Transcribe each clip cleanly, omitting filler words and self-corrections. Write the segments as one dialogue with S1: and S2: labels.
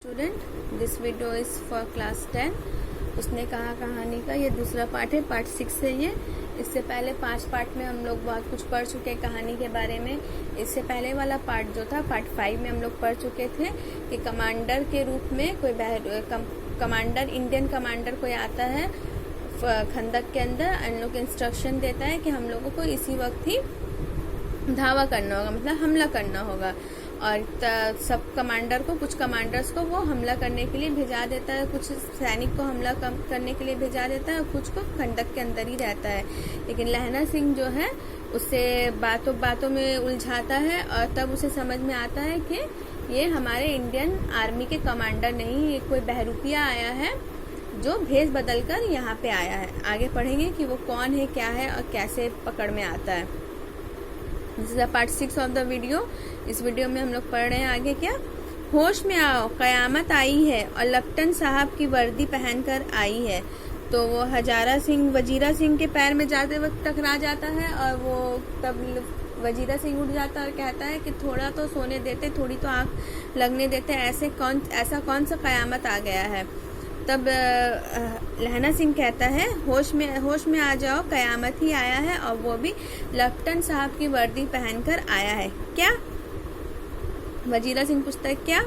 S1: Student, this video is for class 10। उसने कहा कहानी का ये दूसरा पार्ट है, पार्ट 6 है ये। इससे पहले 5 पार्ट में हम लोग बहुत कुछ पढ़ चुके हैं कहानी के बारे में। इससे पहले वाला पार्ट जो था, पार्ट 5 में हम लोग पढ़ चुके थे कि कमांडर के रूप में कोई कमांडर, इंडियन कमांडर कोई आता है खंदक के अंदर, इन लोग इंस्ट्रक्शन देता है कि हम लोगों को इसी वक्त ही धावा करना होगा, मतलब हमला करना होगा। और सब कमांडर को, कुछ कमांडर्स को वो हमला करने के लिए भेजा देता है, कुछ सैनिक को हमला करने के लिए भेजा देता है और कुछ को खंदक के अंदर ही रहता है। लेकिन लहना सिंह जो है उससे बातों में उलझाता है और तब उसे समझ में आता है कि ये हमारे इंडियन आर्मी के कमांडर नहीं, ये कोई बहरूपिया आया है जो भेष बदल कर यहाँ पे आया है। आगे पढ़ेंगे कि वो कौन है, क्या है और कैसे पकड़ में आता है। This is part 6 of the video. इस वीडियो में हम लोग पढ़ रहे हैं आगे क्या। होश में आओ, कयामत आई है और लेफ्टिनेंट साहब की वर्दी पहनकर आई है। तो वो वजीरा सिंह के पैर में जाते वक्त टकरा जाता है और वो तब वजीरा सिंह उठ जाता है और कहता है कि थोड़ा तो सोने देते, थोड़ी तो आँख लगने देते, ऐसा कौन सा कयामत आ गया है। तब लहना सिंह कहता है होश में आ जाओ, कयामत ही आया है और वो भी लेफ्टिनेंट साहब की वर्दी पहनकर आया है। क्या? वजीरा सिंह पूछता है क्या?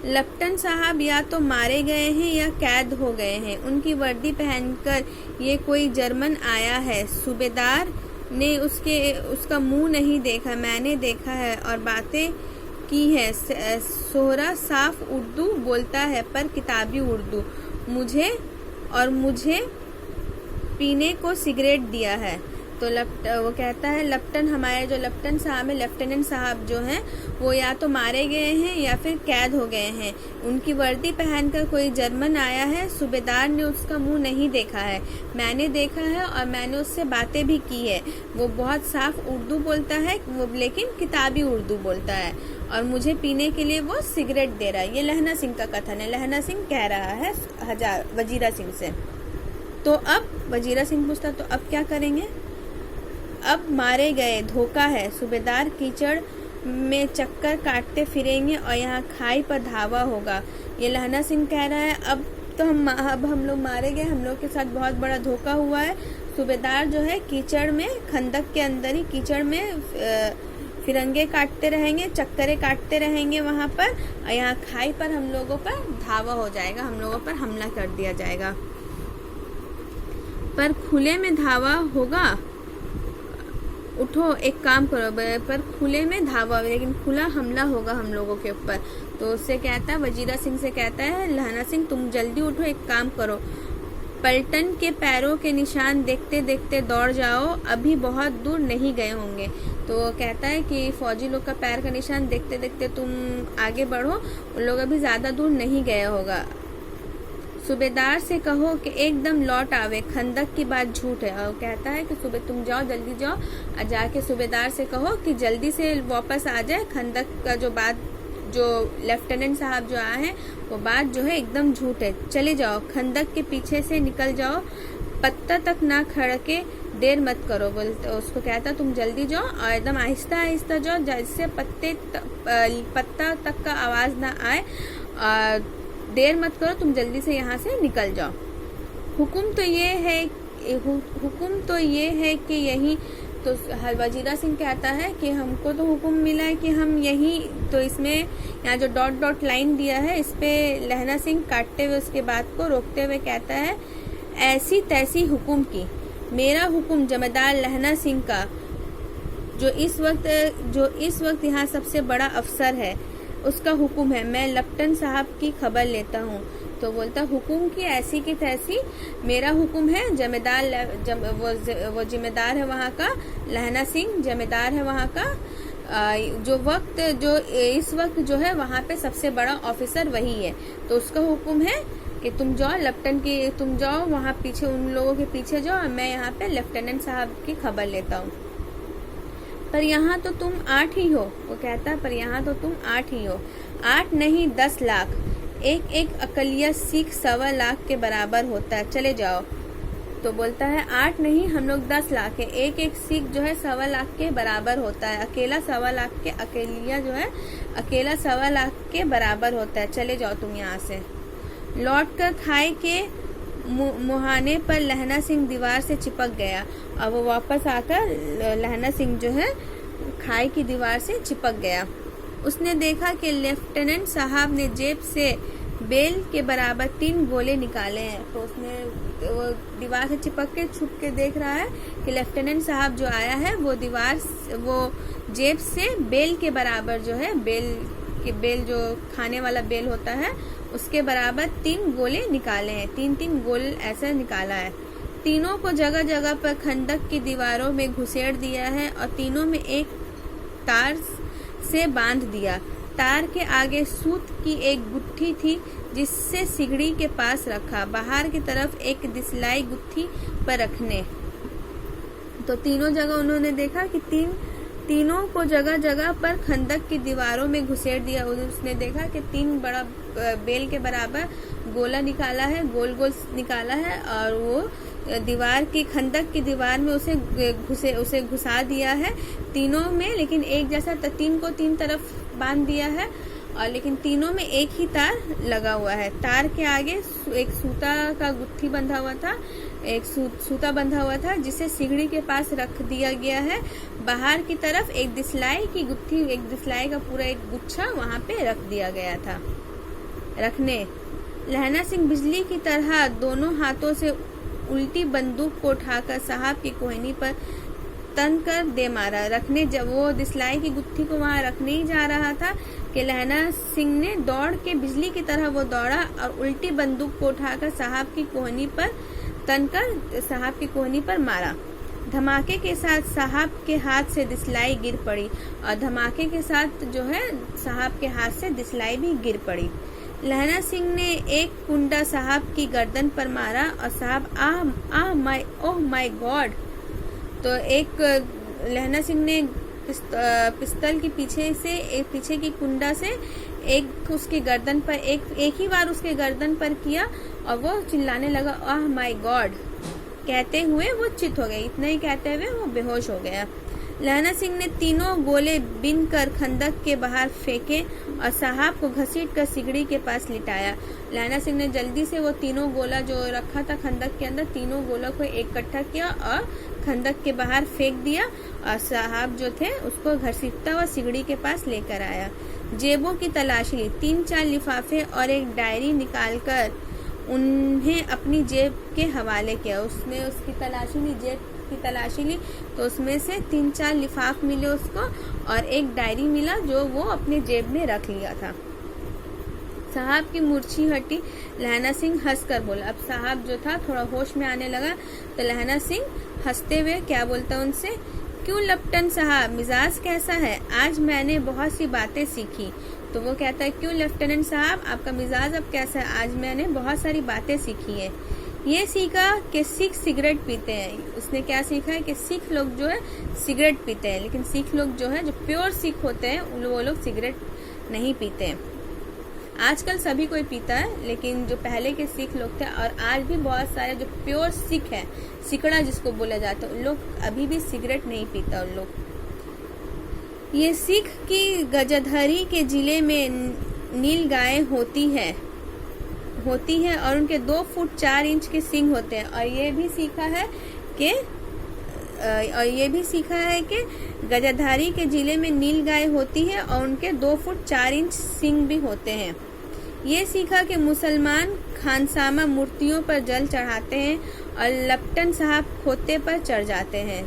S1: लेफ्टिनेंट साहब या तो मारे गए हैं या कैद हो गए हैं। उनकी वर्दी पहनकर ये कोई जर्मन आया है। सूबेदार ने उसका मुंह नहीं देखा, मैंने देखा है और बातें की है। सोहरा साफ उर्दू बोलता है पर किताबी उर्दू। मुझे पीने को सिगरेट दिया है। तो वो कहता है हमारे जो लेफ्टिनेंट साहब है, लेफ्टिनेंट साहब जो हैं वो या तो मारे गए हैं या फिर कैद हो गए हैं। उनकी वर्दी पहनकर कोई जर्मन आया है। सूबेदार ने उसका मुंह नहीं देखा है, मैंने देखा है और मैंने उससे बातें भी की है। वो बहुत साफ उर्दू बोलता है, वो लेकिन किताबी उर्दू बोलता है और मुझे पीने के लिए वो सिगरेट दे रहा है। ये लहना सिंह का कथन है, लहना सिंह कह रहा है वजीरा सिंह से। तो अब वजीरा सिंह पूछता तो अब क्या करेंगे? अब मारे गए, धोखा है। सूबेदार कीचड़ में चक्कर काटते फिरेंगे और यहाँ खाई पर धावा होगा। ये लहना सिंह कह रहा है अब हम लोग मारे गए, हम लोग के साथ बहुत बड़ा धोखा हुआ है। सूबेदार जो है कीचड़ में, खंदक के अंदर ही कीचड़ में फिरंगे काटते रहेंगे, चक्करे काटते रहेंगे वहाँ पर, और यहाँ खाई पर हम लोगों पर धावा हो जाएगा, हम लोगों पर हमला कर दिया जाएगा। पर खुले में धावा होगा, उठो एक काम करो, पर खुले में धावा, लेकिन खुला हमला होगा हम लोगों के ऊपर। तो उससे कहता है, वजीरा सिंह से कहता है लहना सिंह तुम जल्दी उठो, एक काम करो, पलटन के पैरों के निशान देखते देखते दौड़ जाओ, अभी बहुत दूर नहीं गए होंगे। तो वो कहता है कि फौजी लोग का पैर का निशान देखते देखते तुम आगे बढ़ो, उन लोग अभी ज़्यादा दूर नहीं गए होगा। सूबेदार से कहो कि एकदम लौट आवे, खंदक की बात झूठ है। और कहता है कि सुबह तुम जाओ, जल्दी जाओ और जाके सूबेदार से कहो कि जल्दी से वापस आ जाए। खंदक का जो लेफ्टिनेंट साहब जो आए हैं वो बात जो है एकदम झूठ है, चले जाओ, खंदक के पीछे से निकल जाओ, पत्ता तक ना खड़के, देर मत करो। बोलते उसको कहता तुम जल्दी जाओ और एकदम आहिस्ता आहिस्ता जाओ, जिससे पत्ता तक का आवाज़ ना आए, और देर मत करो, तुम जल्दी से यहाँ से निकल जाओ। हुक्म तो ये है कि यही। तो वजीरा सिंह कहता है कि हमको तो हुक्म मिला है कि हम यही, तो इसमें यहाँ जो डॉट डॉट लाइन दिया है इस पे लहना सिंह काटते हुए उसके बात को रोकते हुए कहता है ऐसी तैसी हुक्म की, मेरा हुक्म जमींदार लहना सिंह का, जो इस वक्त यहाँ सबसे बड़ा अफसर है, उसका हुक्म है। मैं लेफ्टिनेंट साहब की खबर लेता हूँ। तो बोलता हुक्म की ऐसी की तैसी, मेरा हुक्म है। वो जिम्मेदार है वहाँ का, लहना सिंह जिम्मेदार है वहाँ का। जो इस वक्त जो है वहाँ पे सबसे बड़ा ऑफिसर वही है। तो उसका हुक्म है कि तुम जाओ, तुम जाओ वहाँ पीछे, उन लोगों के पीछे जाओ, और मैं यहाँ पे लेफ्टिनेंट साहब की खबर लेता हूँ। पर यहाँ तो तुम 8 ही हो। वो कहता है पर यहाँ तो तुम 8 ही हो। 8 नहीं 10 लाख, एक अकलिया सिख 1.25 लाख के बराबर होता है, चले जाओ। तो बोलता है 8 नहीं, हम लोग 10 लाख है। एक एक सिख जो है 1.25 लाख के बराबर होता है। अकेला 1.25 लाख के, अकेलिया जो है अकेला 1.25 लाख के बराबर होता है। चले जाओ तुम यहाँ से। लौट कर खाई के मुहाने पर लहना सिंह दीवार से चिपक गया। अब वो वापस आकर लहना सिंह जो है खाई की दीवार से चिपक गया। उसने देखा कि लेफ्टिनेंट साहब ने जेब से बेल के बराबर 3 गोले निकाले हैं। तो उसने वो दीवार से चिपक के छुप के देख रहा है कि लेफ्टिनेंट साहब जो आया है वो जेब से बेल के बराबर जो है, बेल जो खाने वाला बेल होता है उसके बराबर 3 गोले निकाले हैं। 3-3 गोल ऐसा निकाला है। तीनों को जगह जगह पर खंडक की दीवारों में घुसेड़ दिया है और तीनों में एक तार से बांध दिया। तार के आगे सूत की एक गुत्थी थी जिससे सिगड़ी के पास रखा। बाहर की तरफ एक दिसलाई गुत्थी पर रखने। तो तीनों जगह उन्होंने देखा कि तीनों को जगह जगह पर खंडक की दीवारों में घुसेड़ दिया। उसने देखा कि 3 बड़ा बेल के बराबर गोला निकाला है, गोल गोल निकाला है और वो दीवार की खंडक की दीवार में उसे घुसा दिया है तीनों में, लेकिन एक जैसा 3 को 3 तरफ बांध दिया है और लेकिन तीनों में एक ही तार लगा हुआ है। तार के आगे एक सूता का गुत्थी बंधा हुआ था, एक सूता बंधा हुआ था जिसे सिगड़ी के पास रख दिया गया है। बाहर की तरफ एक दिसलाई की गुत्थी, एक दिसलाई का पूरा एक गुच्छा वहां पे रख दिया गया था। रखने। लहना सिंह बिजली की तरह दोनों हाथों से उल्टी बंदूक को उठाकर साहब की कोहनी पर तन कर दे मारा। रखने जब वो दिसलाई की गुत्थी को वहां रखने ही जा रहा था कि लहना सिंह ने दौड़ के बिजली की तरह वो दौड़ा और उल्टी बंदूक को उठाकर साहब की कोहनी पर तनकर साहब की कोहनी पर मारा। धमाके के साथ साहब के हाथ से दिसलाई गिर पड़ी और धमाके के साथ जो है साहब के हाथ से दिसलाई भी गिर पड़ी। लहना सिंह ने एक कुंडा साहब की गर्दन पर मारा और साहब ओह माय गॉड। तो एक लहना सिंह ने पिस्तल के पीछे की कुंडा से एक उसकी गर्दन पर एक ही बार उसके गर्दन पर किया और वो चिल्लाने लगा आह माय गॉड कहते हुए वो चित हो गए। इतना ही कहते हुए वो बेहोश हो गया। लहना सिंह ने तीनों गोले बिन कर खंडक के बाहर फेंके और साहब को घसीट कर सिगड़ी के पास लिटाया। लहना सिंह ने जल्दी से वो तीनों गोला जो रखा था खंडक के अंदर, तीनों गोलों को इकट्ठा किया और खंडक के बाहर फेंक दिया और साहब जो थे उसको घसीटता हुआ सिगड़ी के पास लेकर आया। जेबों की तलाशी ली। 3-4 लिफाफे और एक डायरी निकालकर उन्हें अपनी जेब के हवाले किया। उसने उसकी तलाशी ली, जेब की तलाशी ली तो उसमें से 3-4 लिफाफ मिले उसको और एक डायरी मिला जो वो अपने जेब में रख लिया था। साहब की मूर्छी हटी। लहना सिंह हंसकर बोला। अब साहब जो था थोड़ा होश में आने लगा तो लहना सिंह हंसते हुए क्या बोलता उनसे, क्यों लेफ्टिनेंट साहब मिजाज कैसा है? आज मैंने बहुत सी बातें सीखी। तो वो कहता है क्यों लेफ्टिनेंट साहब आपका मिजाज अब कैसा है? आज मैंने बहुत सारी बातें सीखी है। ये सीखा कि सिख सिगरेट पीते हैं। उसने क्या सीखा है कि सिख लोग जो है सिगरेट पीते हैं, लेकिन सिख लोग जो है जो प्योर सिख होते हैं वो लोग सिगरेट नहीं पीते हैं। आजकल सभी कोई पीता है, लेकिन जो पहले के सिख लोग थे और आज भी बहुत सारे जो प्योर सिख है, सिकड़ा जिसको बोला जाता है, उन लोग अभी भी सिगरेट नहीं पीता उन लोग। ये सिख की गजधरी के जिले में नील गाय होती है और उनके 2 फुट 4 इंच के सींग होते हैं। और ये भी सीखा है कि गजधारी के जिले में नील गाय होती है और उनके 2 फुट 4 इंच सींग भी होते हैं। ये सीखा कि मुसलमान खानसामा मूर्तियों पर जल चढ़ाते हैं और लपटन साहब खोते पर चढ़ जाते हैं।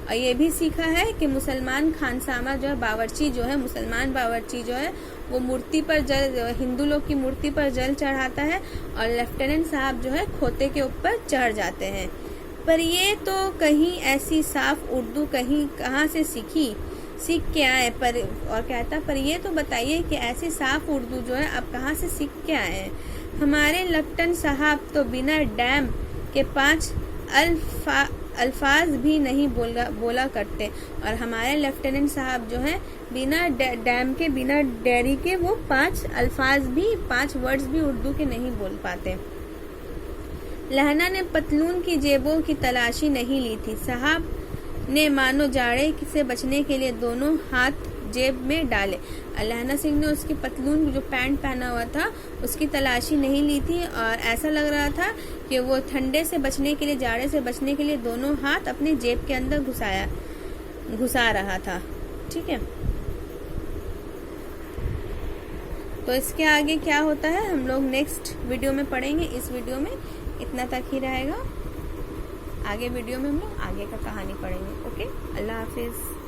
S1: और ये भी सीखा है कि मुसलमान खानसामा जो है बावर्ची जो है, मुसलमान बावर्ची जो है वो मूर्ति पर हिंदू लोग की मूर्ति पर जल चढ़ाता है और लेफ्टिनेंट साहब जो है खोते के ऊपर चढ़ जाते हैं। पर ये तो कहीं ऐसी साफ उर्दू कहाँ से सीख के आए पर, और कहता पर ये तो बताइए कि ऐसी साफ उर्दू जो है आप कहाँ से सीख के आए हैं? हमारे लेफ्टिनेंट साहब तो बिना डैम के 5 अल्फाज भी नहीं बोला करते और हमारे लेफ्टिनेंट साहब जो है बिना डैम के, बिना डेयरी के वो 5 वर्ड्स भी उर्दू के नहीं बोल पाते। लहना ने पतलून की जेबों की तलाशी नहीं ली थी। साहब ने मानो जाड़े से बचने के लिए दोनों हाथ जेब में डाले। लहना सिंह ने उसकी पतलून, जो पैंट पहना हुआ था, उसकी तलाशी नहीं ली थी और ऐसा लग रहा था कि वो ठंडे से बचने के लिए, जाड़े से बचने के लिए दोनों हाथ अपने जेब के अंदर घुसा रहा था। ठीक है, तो इसके आगे क्या होता है हम लोग नेक्स्ट वीडियो में पढ़ेंगे। इस वीडियो में इतना तक ही रहेगा। आगे वीडियो में हम लोग आगे का कहानी पढ़ेंगे। ओके, अल्लाह हाफिज।